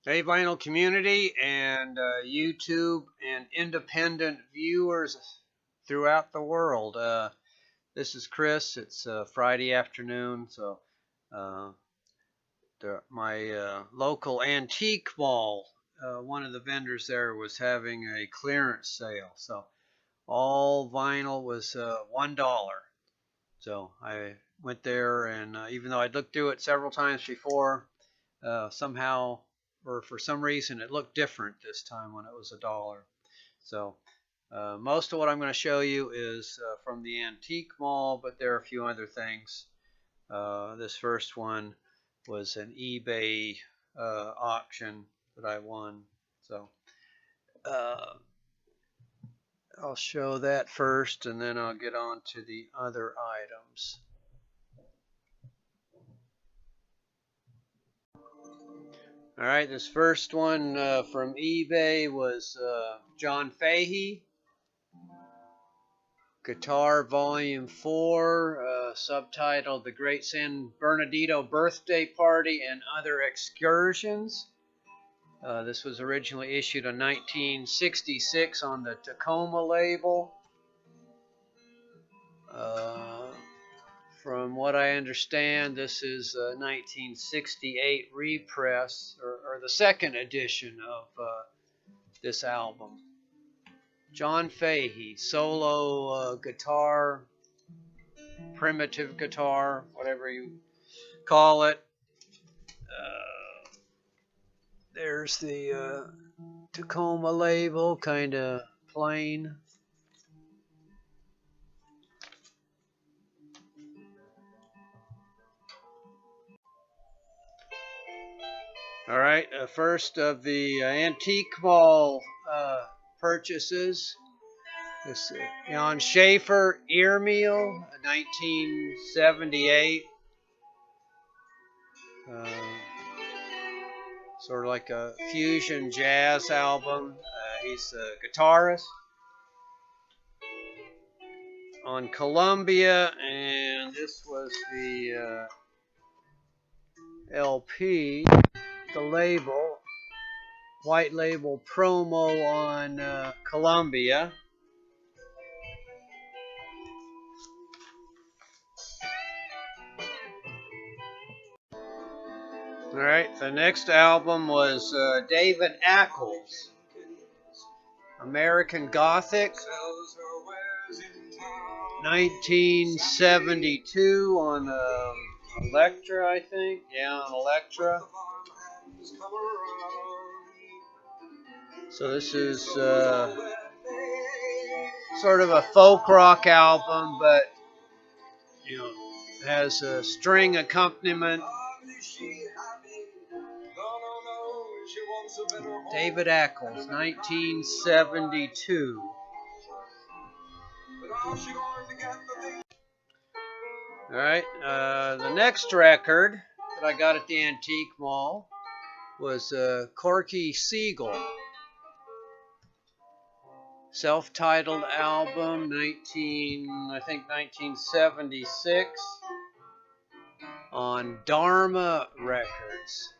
Hey, vinyl community and YouTube and independent viewers throughout the world. This is Chris. It's Friday afternoon, so uh, my local antique mall, one of the vendors there was having a clearance sale. So all vinyl was $1. So I went there, and even though I'd looked through it several times before, somehow or for some reason it looked different this time when it was $1. So most of what I'm going to show you is from the antique mall, but there are a few other things. This first one was an eBay auction that I won. So I'll show that first, and then I'll get on to the other items. All right, this first one from eBay was John Fahey. Guitar Volume 4, subtitled The Great San Bernardino Birthday Party and Other Excursions. This was originally issued in 1966 on the Tacoma label. From what I understand, this is a 1968 repress, or the second edition of this album. John Fahey, solo guitar, primitive guitar, whatever you call it. There's the Tacoma label, kind of plain. All right, first of the antique mall purchases. This Jan Schaefer Earmeal, 1978. Sort of like a fusion jazz album. He's a guitarist on Columbia, and this was the LP, the label, white label promo on Columbia. All right, the next album was David Ackles, American Gothic, 1972 on Elektra, I think. Yeah, on Elektra. So this is sort of a folk rock album, but you know, has a string accompaniment. David Ackles, 1972. All right, the next record that I got at the antique mall was Corky Siegel, self-titled album, 1976, on Dharma Records.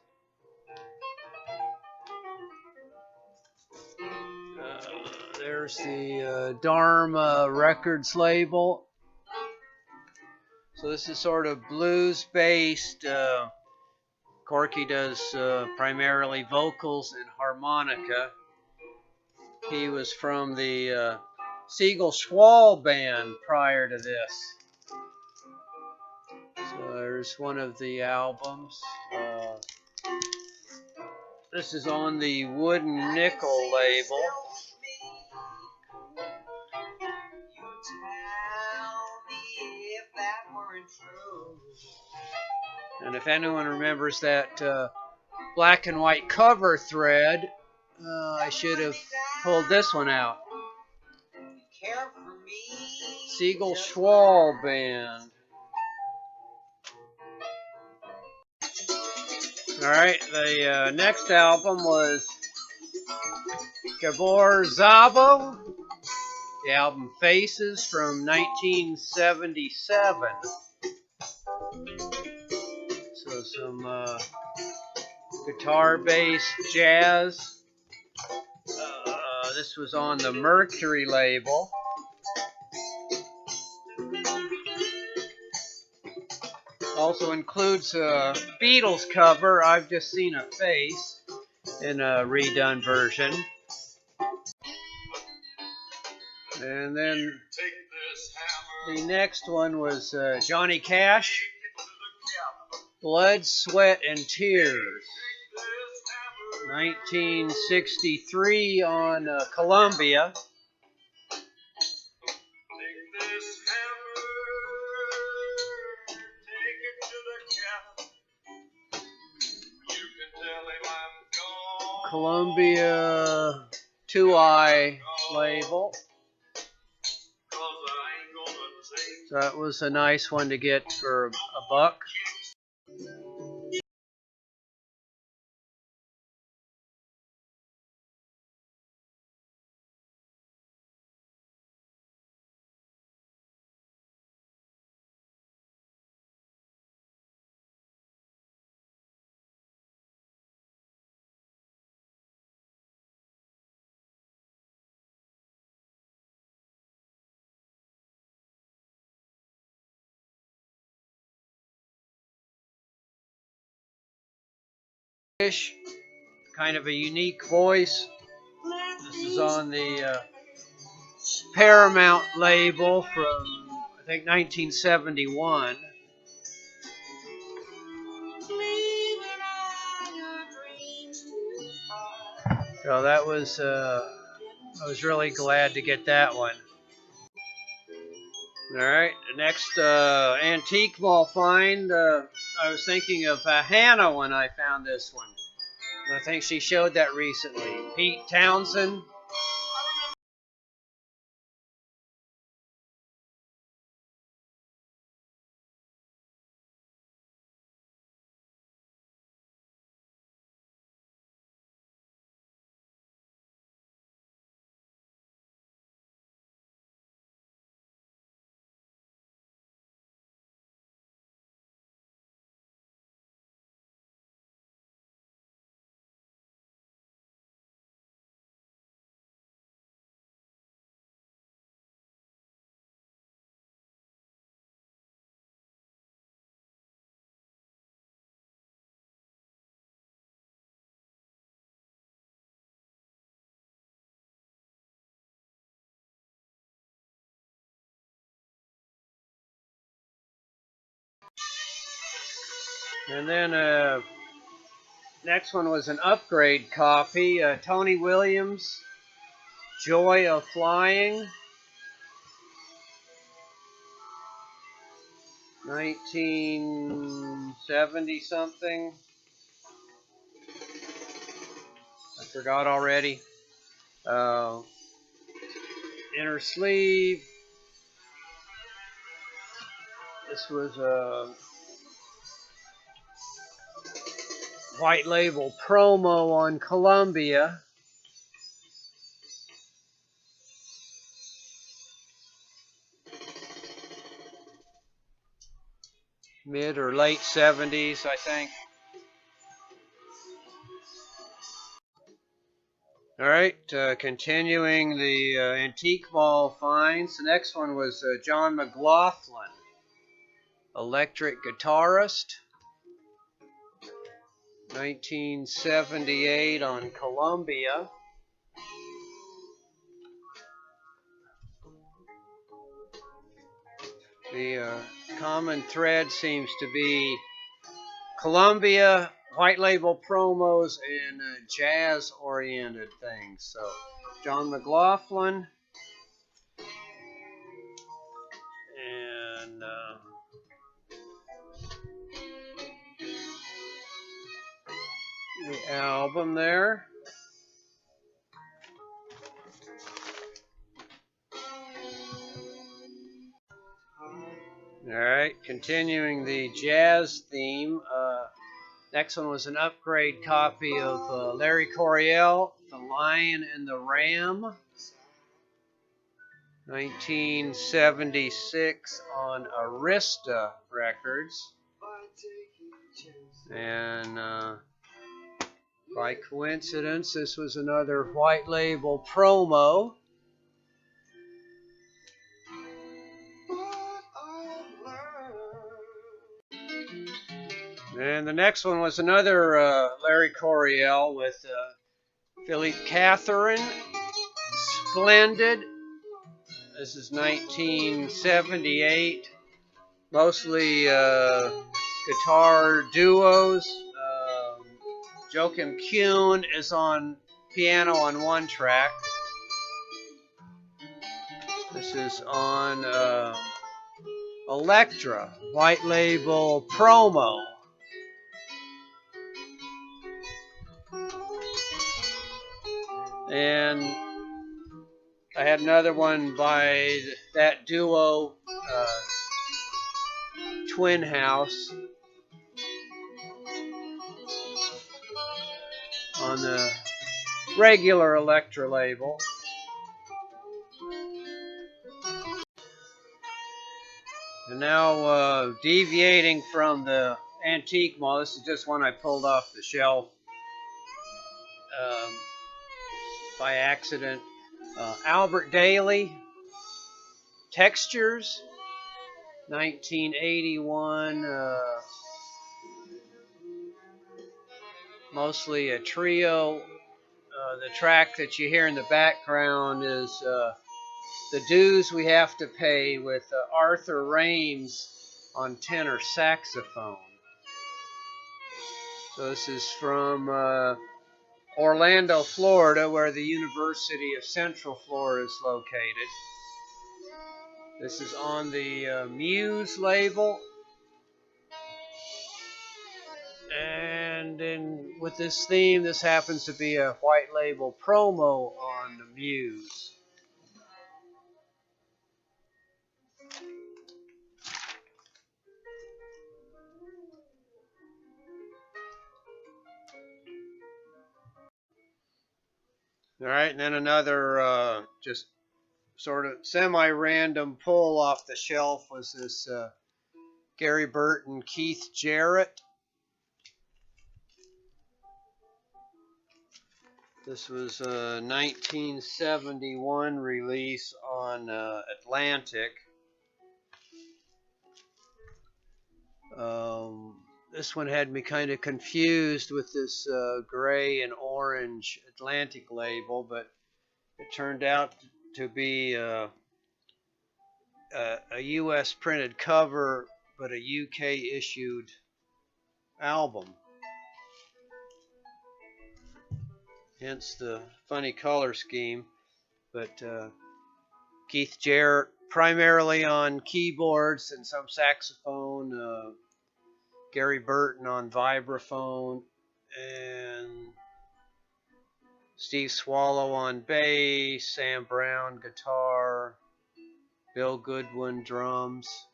There's the Dharma Records label. So this is sort of blues-based. Corky does primarily vocals and harmonica. He was from the Siegel Schwall band prior to this. So there's one of the albums. This is on the Wooden Nickel label. And if anyone remembers that black and white cover thread, I should have pulled this one out. Siegel Schwall band. All right, the next album was Gabor Szabo. The album Faces from 1977. So some guitar, bass, jazz. This was on the Mercury label. Also includes a Beatles cover, I've Just Seen a Face, in a redone version. And then the next one was Johnny Cash, Blood, Sweat, and Tears. 1963 on Columbia. Columbia 2i label. So that was a nice one to get for a buck. Kind of a unique voice. This is on the Paramount label from, I think, 1971. So that was, I was really glad to get that one. All right, the next antique mall find. I was thinking of Hannah when I found this one. I think she showed that recently. Pete Townsend. And then next one was an upgrade copy. Tony Williams, Joy of Flying. 1970 something. I forgot already. Inner sleeve. This was a white label promo on Columbia. Mid or late 70s, I think. All right, continuing the antique mall finds. The next one was John McLaughlin, electric guitarist. 1978 on Columbia. The common thread seems to be Columbia, white label promos, and jazz-oriented things. So, John McLaughlin. And the album there. All right, continuing the jazz theme. Next one was an upgrade copy of Larry Coryell, The Lion and the Ram. 1976 on Arista Records. And By coincidence, this was another white label promo. And the next one was another Larry Coryell with Philippe Catherine. Splendid. This is 1978. Mostly guitar duos. Joachim Kuhn is on piano on one track. This is on Elektra, white label promo. And I had another one by that duo, Twin House, on the regular Elektra label. And now deviating from the antique mall, this is just one I pulled off the shelf by accident. Albert Daly, Textures, 1981, mostly a trio. The track that you hear in the background is The Dues We Have to Pay with Arthur Rames on tenor saxophone. So this is from Orlando, Florida, where the University of Central Florida is located. This is on the Muse label. And with this theme, this happens to be a white label promo on the Muse. All right, and then another just sort of semi-random pull off the shelf was this Gary Burton, Keith Jarrett. This was a 1971 release on Atlantic. This one had me kind of confused with this gray and orange Atlantic label, but it turned out to be a US printed cover, but a UK issued album. Hence the funny color scheme. But Keith Jarrett primarily on keyboards and some saxophone. Gary Burton on vibraphone, and Steve Swallow on bass, Sam Brown guitar, Bill Goodwin drums.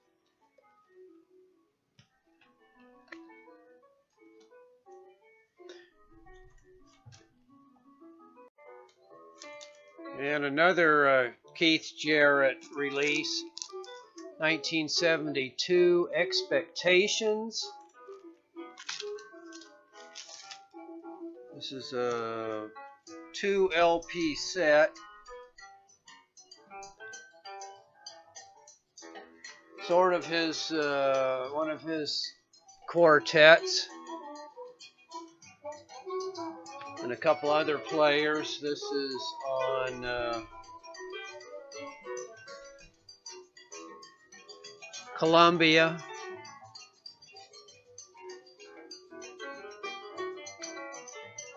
And another Keith Jarrett release, 1972, Expectations. This is a 2 LP set. Sort of his one of his quartets, and a couple other players. This is on Columbia.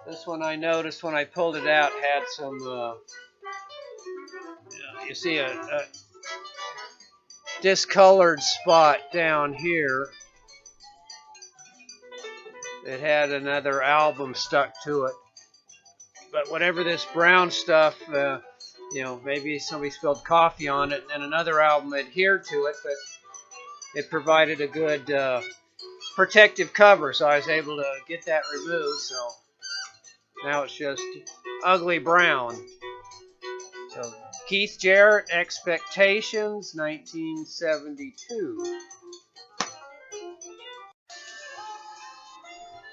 This one I noticed when I pulled it out had some, you see a discolored spot down here. It had another album stuck to it. But whatever this brown stuff, maybe somebody spilled coffee on it and another album adhered to it, but it provided a good protective cover, so I was able to get that removed. So now it's just ugly brown. So Keith Jarrett, Expectations, 1972.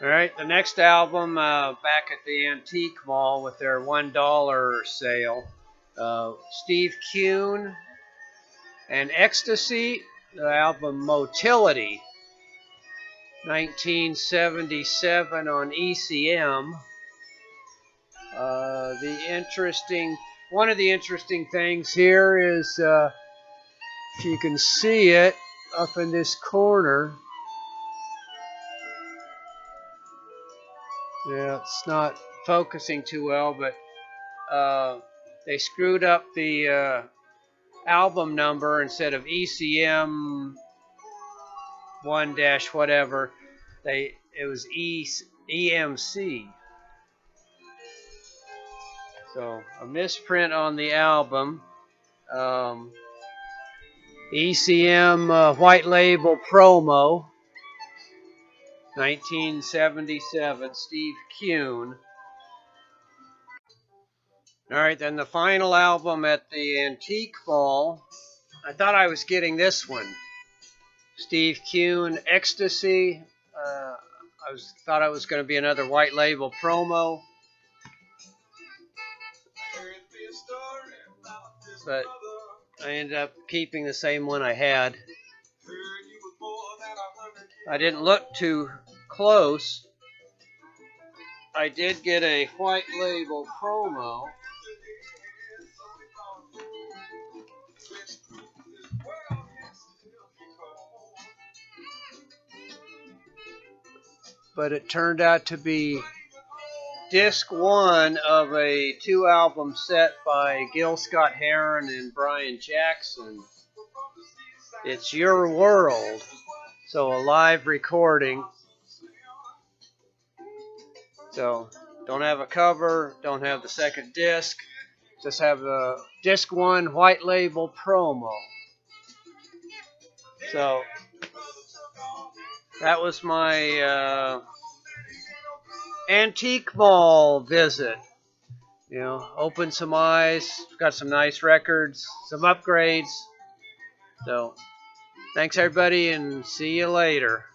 All right, the next album, back at the Antique Mall with their $1 sale. Steve Kuhn and Ecstasy, the album Motility, 1977 on ECM. One of the interesting things here is, if you can see it up in this corner. Yeah, it's not focusing too well, but they screwed up the album number. Instead of ECM 1 dash whatever, it was EMC. So a misprint on the album. ECM White Label Promo, 1977, Steve Kuhn. All right, then the final album at the Antique Mall. I thought I was getting this one, Steve Kuhn, Ecstasy. Thought I was going to be another White Label Promo, but I ended up keeping the same one I had. I didn't look too close. I did get a White Label Promo. But it turned out to be disc 1 of a 2-album set by Gil Scott-Heron and Brian Jackson. It's Your World. So a live recording. So don't have a cover, don't have the second disc, just have the disc 1 White Label Promo. So that was my Antique Mall visit. You know, opened some eyes, got some nice records, some upgrades. So thanks everybody, and see you later.